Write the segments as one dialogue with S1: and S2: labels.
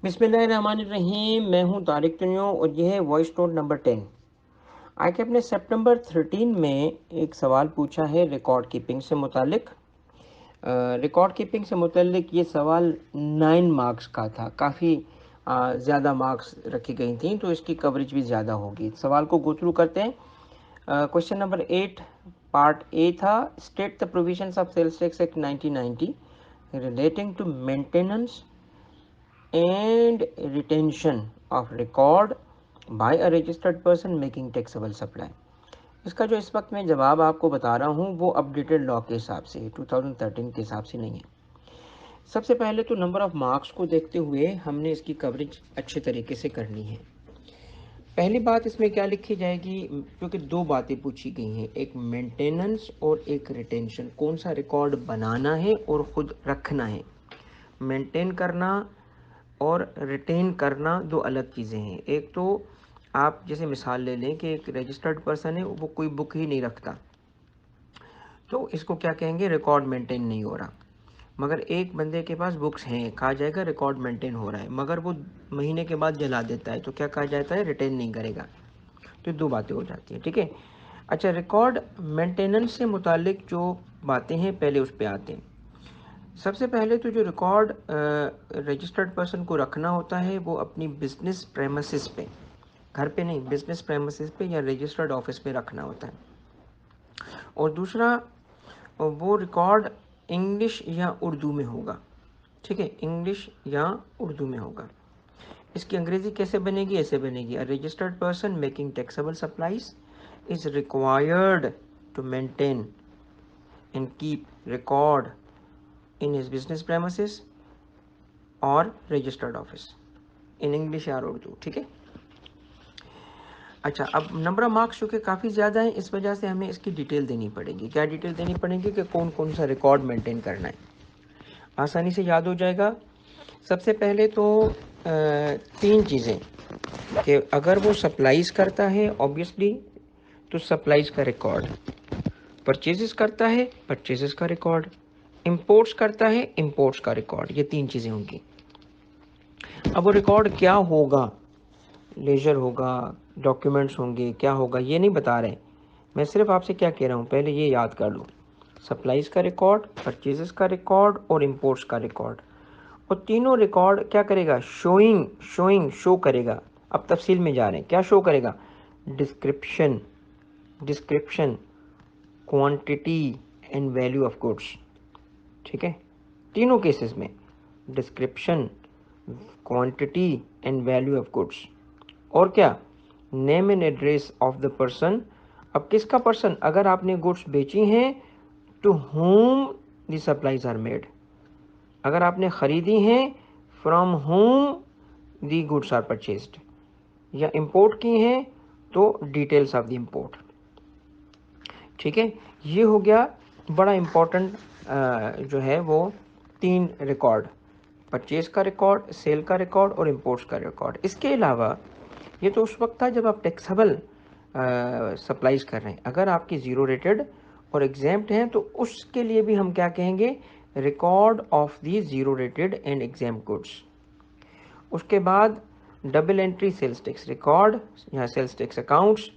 S1: बिस्मिल्लाहिर्रहमानिर्रहीम। मैं हूं तारिक तुनियो और यह है वॉइस नोट नंबर 10। आके अपने सितंबर 13 में एक सवाल पूछा है रिकॉर्ड कीपिंग से मुतालिक। रिकॉर्ड कीपिंग से मुतालिक ये सवाल 9 मार्क्स का था। काफ़ी ज़्यादा मार्क्स रखी गई थी, तो इसकी कवरेज भी ज़्यादा होगी। सवाल को गो थ्रू करते हैं। क्वेश्चन नंबर 8 पार्ट ए था, state the provisions of sales tax act 1990 relating to maintenance and retention of record by a registered person making taxable supply। इसका जो इस वक्त मैं जवाब आपको बता रहा हूँ वो अपडेटेड लॉ के हिसाब से 2013 के हिसाब से नहीं है। सबसे पहले तो नंबर ऑफ मार्क्स को देखते हुए हमने इसकी कवरेज अच्छे तरीके से करनी है। पहली बात इसमें क्या लिखी जाएगी, क्योंकि दो बातें पूछी गई हैं, एक मेंटेनेंस और एक रिटेंशन। कौन सा रिकॉर्ड बनाना है और ख़ुद रखना है। मेंटेन करना और रिटेन करना दो अलग चीज़ें हैं। एक तो आप जैसे मिसाल ले लें कि एक रजिस्टर्ड पर्सन है, वो कोई बुक ही नहीं रखता, तो इसको क्या कहेंगे, रिकॉर्ड मेंटेन नहीं हो रहा। मगर एक बंदे के पास बुक्स हैं, कहा जाएगा रिकॉर्ड मेंटेन हो रहा है, मगर वो महीने के बाद जला देता है, तो क्या कहा जाता है, रिटेन नहीं करेगा। तो दो बातें हो जाती हैं, ठीक है। अच्छा, रिकॉर्ड मेंटेनेंस से मुतालिक जो बातें हैं पहले उस पर आते हैं। सबसे पहले तो जो रिकॉर्ड रजिस्टर्ड पर्सन को रखना होता है वो अपनी बिजनेस प्रेमिसेस पे, घर पे नहीं, बिजनेस प्रेमिसेस पे या रजिस्टर्ड ऑफिस पे रखना होता है। और दूसरा, वो रिकॉर्ड इंग्लिश या उर्दू में होगा, ठीक है, इंग्लिश या उर्दू में होगा। इसकी अंग्रेजी कैसे बनेगी, ऐसे बनेगी, a registered person making taxable supplies is required to maintain and keep record in his business premises और रजिस्टर्ड ऑफिस, इन इंग्लिश या उर्दू, ठीक है। अच्छा, अब नंबर ऑफ मार्क्स चूँकि काफ़ी ज़्यादा है, इस वजह से हमें इसकी डिटेल देनी पड़ेगी। क्या डिटेल देनी पड़ेगी कि कौन कौन सा रिकॉर्ड मेंटेन करना है, आसानी से याद हो जाएगा। सबसे पहले तो तीन चीज़ें, कि अगर वो सप्लाईज करता है ऑब्वियसली तो सप्लाईज का रिकॉर्ड, परचेजेस करता है परचेजेस का रिकॉर्ड, इंपोर्ट्स करता है इंपोर्ट्स का रिकॉर्ड, ये तीन चीज़ें होंगी। अब वो रिकॉर्ड क्या होगा, लेजर होगा, डॉक्यूमेंट्स होंगे, क्या होगा ये नहीं बता रहे। मैं सिर्फ आपसे क्या कह रहा हूँ, पहले ये याद कर लो, सप्लाईज का रिकॉर्ड, परचेजेस का रिकॉर्ड और इंपोर्ट्स का रिकॉर्ड। और तीनों रिकॉर्ड क्या करेगा, शो करेगा। अब तफसील में जा रहे हैं, क्या शो करेगा, description quantity and value of goods, ठीक है। तीनों केसेस में description, quantity and value of goods, और क्या, name and address of the person. अब किसका पर्सन, अगर आपने गुड्स बेची हैं to whom the supplies are made, अगर आपने ख़रीदी हैं from whom the goods are purchased, या इंपोर्ट की हैं तो डिटेल्स ऑफ द इंपोर्ट, ठीक है। ये हो गया बड़ा इम्पोर्टेंट जो है वो तीन रिकॉर्ड, परचेज का रिकॉर्ड, सेल का रिकॉर्ड और इंपोर्ट्स का रिकॉर्ड। इसके अलावा ये तो उस वक्त था जब आप टैक्सेबल सप्लाईज कर रहे हैं। अगर आपकी ज़ीरो रेटेड और एग्जेम्प्ट हैं तो उसके लिए भी हम क्या कहेंगे, record of the zero rated and exempt goods. उसके बाद double entry sales tax record या सेल्स टैक्स अकाउंट्स,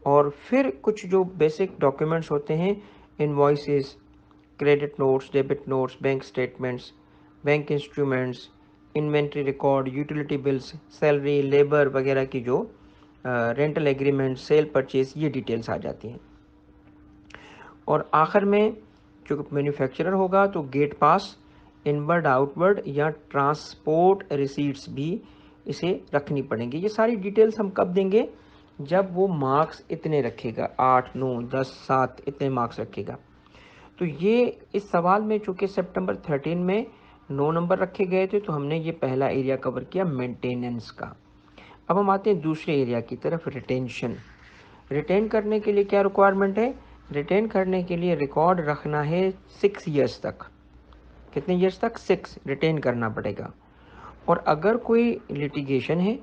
S1: और फिर कुछ जो बेसिक डॉक्यूमेंट्स होते हैं, invoices, credit notes, debit notes, bank statements, bank instruments, inventory record, utility bills, salary, labour वगैरह की जो रेंटल एग्रीमेंट, सेल परचेज, ये डिटेल्स आ जाती हैं। और आखिर में जो मैन्युफैक्चरर होगा तो गेट पास, इनवर्ड आउटवर्ड या ट्रांसपोर्ट रिसीट्स भी इसे रखनी पड़ेंगी। ये सारी डिटेल्स हम कब देंगे, जब वो मार्क्स इतने रखेगा, 8, 9, 10, 7 इतने मार्क्स रखेगा। तो ये इस सवाल में चूँकि सितंबर 13 में 9 नंबर रखे गए थे, तो हमने ये पहला एरिया कवर किया मेंटेनेंस का। अब हम आते हैं दूसरे एरिया की तरफ, रिटेंशन। रिटेन करने के लिए क्या रिक्वायरमेंट है, रिटेन करने के लिए रिकॉर्ड रखना है 6 ईयर्स तक। कितने ईयर्स तक, 6 रिटेन करना पड़ेगा। और अगर कोई लिटिगेशन है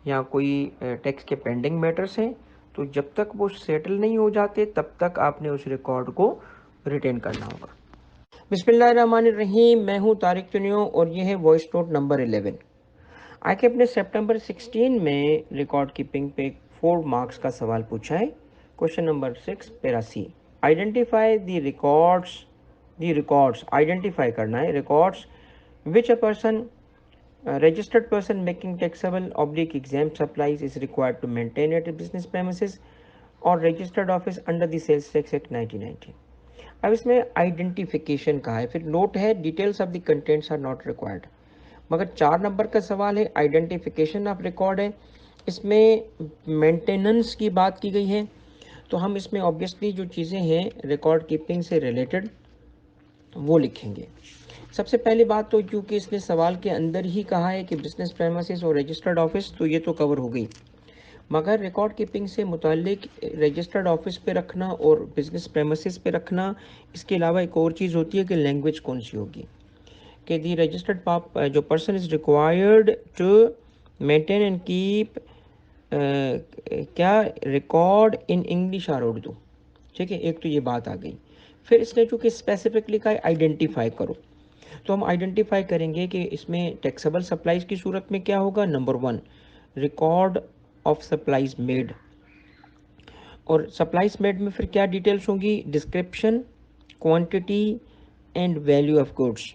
S1: या कोई टैक्स के पेंडिंग मैटर्स हैं, तो जब तक वो सेटल नहीं हो जाते तब तक आपने उस रिकॉर्ड को रिटेन करना होगा। बिस्मिल्लाहिर्रहमानिर्रहीम। मैं हूं तारिक तुनियो और ये है वॉइस नोट नंबर 11। आके अपने सितंबर 16 में रिकॉर्ड कीपिंग पे 4 मार्क्स का सवाल पूछा है। Question number 6 para C, identify the records identify करना है, records which a person registered person making taxable oblique exempt supplies is required to maintain at a business premises or registered office under the sales tax act 1990। अब इसमें identification कहा है, फिर note है details of the contents are not required, मगर 4 number का सवाल है, आइडेंटिफिकेशन ऑफ रिकॉर्ड है, इसमें मेंटेनेंस की बात की गई है। तो हम इसमें ऑब्वियसली जो चीज़ें हैं रिकॉर्ड कीपिंग से रिलेटेड वो लिखेंगे। सबसे पहली बात तो क्योंकि इसने सवाल के अंदर ही कहा है कि बिजनेस प्रेमिसेस और रजिस्टर्ड ऑफिस, तो ये तो कवर हो गई, मगर रिकॉर्ड कीपिंग से मुतालिक रजिस्टर्ड ऑफिस पे रखना और बिजनेस प्रेमिसेस पे रखना, इसके अलावा एक और चीज़ होती है कि लैंग्वेज कौन सी होगी, कि दी रजिस्टर्ड जो person is required to maintain and keep क्या रिकॉर्ड इन इंग्लिश और उर्दू। ठीक है, एक तो ये बात आ गई। फिर इसने चूँकि स्पेसिफिक लिखा है आइडेंटिफाई करो, तो हम आइडेंटिफाई करेंगे कि इसमें टैक्सेबल सप्लाईज की सूरत में क्या होगा। Number 1 record of supplies made, और सप्लाईज मेड में फिर क्या डिटेल्स होंगी, description, quantity and value of goods,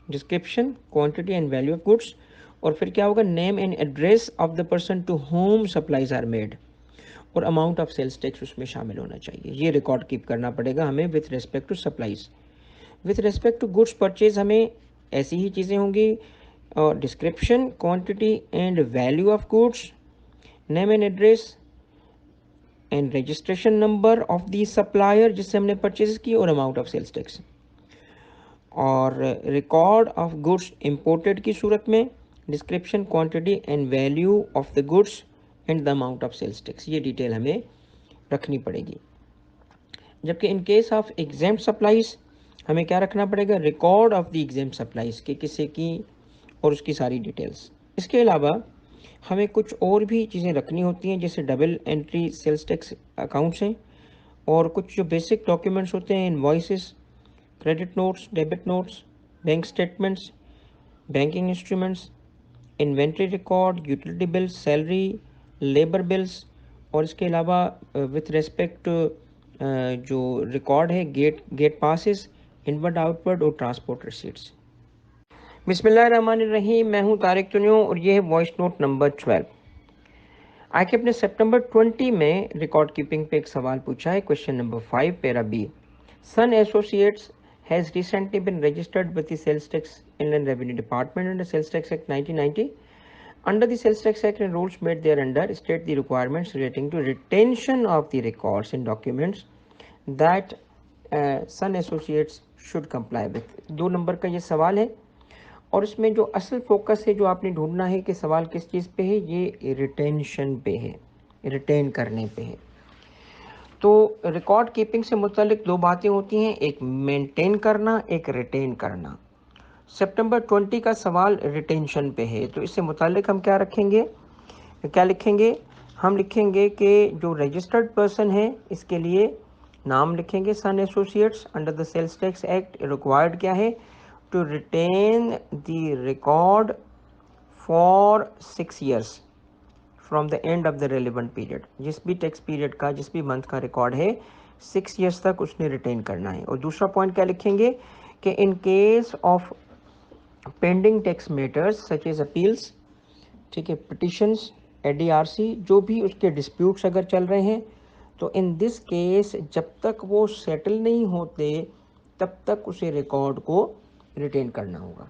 S1: description, quantity and value of goods, और फिर क्या होगा, name and address of the person to whom supplies are made, और अमाउंट ऑफ सेल्स टैक्स उसमें शामिल होना चाहिए। ये रिकॉर्ड कीप करना पड़ेगा हमें with respect to supplies. With respect to goods purchase हमें ऐसी ही चीज़ें होंगी, और description, quantity and value of goods, name and address and registration number of the supplier जिससे हमने परचेज की, और अमाउंट ऑफ सेल्स टैक्स। और रिकॉर्ड ऑफ गुड्स इंपोर्टेड की सूरत में description, quantity and value of the goods and the amount of sales tax, ये detail हमें रखनी पड़ेगी। जबकि इन केस ऑफ एग्जेम्प्ट सप्लाईज हमें क्या रखना पड़ेगा, record of the exempt supplies के किसे की और उसकी सारी डिटेल्स। इसके अलावा हमें कुछ और भी चीज़ें रखनी होती हैं, जैसे double entry sales tax accounts हैं, और कुछ जो बेसिक डॉक्यूमेंट्स होते हैं, invoices, credit notes, debit notes, bank statements, banking instruments, inventory record, utility bills, salary, labour bills, और इसके अलावा विथ रेस्पेक्ट जो रिकॉर्ड है गेट पासिस, इनवर्ड आउटवर्ड और ट्रांसपोर्ट रिसीट्स। बिस्मिल्लाहिर्रहमानिर्रहीम, मैं हूं तारिक चुनियो और ये है वॉइस नोट नंबर 12। आके अपने सितंबर 20 में रिकॉर्ड कीपिंग पे एक सवाल पूछा है। Question number 5 para B, Sun associates has recently been registered with the sales tax inland revenue department under sales tax act 1990। Under the Sales Tax Act and rules made thereunder state the requirements relating to retention of the records and documents that Sun Associates should comply with। 2 number का ये सवाल है, और इसमें जो असल focus है जो आपने ढूंढना है कि सवाल किस चीज़ पे है, ये रिटेंशन पे है, रिटेन करने पे है। तो रिकॉर्ड कीपिंग से मुतालिक 2 बातें होती हैं, एक मेंटेन करना, एक रिटेन करना। सितंबर 20 का सवाल रिटेंशन पे है, तो इससे मुतालिक हम क्या रखेंगे, क्या लिखेंगे, हम लिखेंगे कि जो रजिस्टर्ड पर्सन है इसके लिए नाम लिखेंगे sun associates under the sales tax act required क्या है, to retain the record for 6 years from the end of the relevant period. जिस भी टैक्स पीरियड का, जिस भी मंथ का रिकॉर्ड है 6 years तक उसने रिटेन करना है। और दूसरा पॉइंट क्या लिखेंगे कि in case of pending tax matters such as appeals, ठीक है, पिटिशंस, एडीआरसी, जो भी उसके डिस्प्यूट्स अगर चल रहे हैं, तो इन दिस केस जब तक वो सेटल नहीं होते तब तक उसे रिकॉर्ड को रिटेन करना होगा।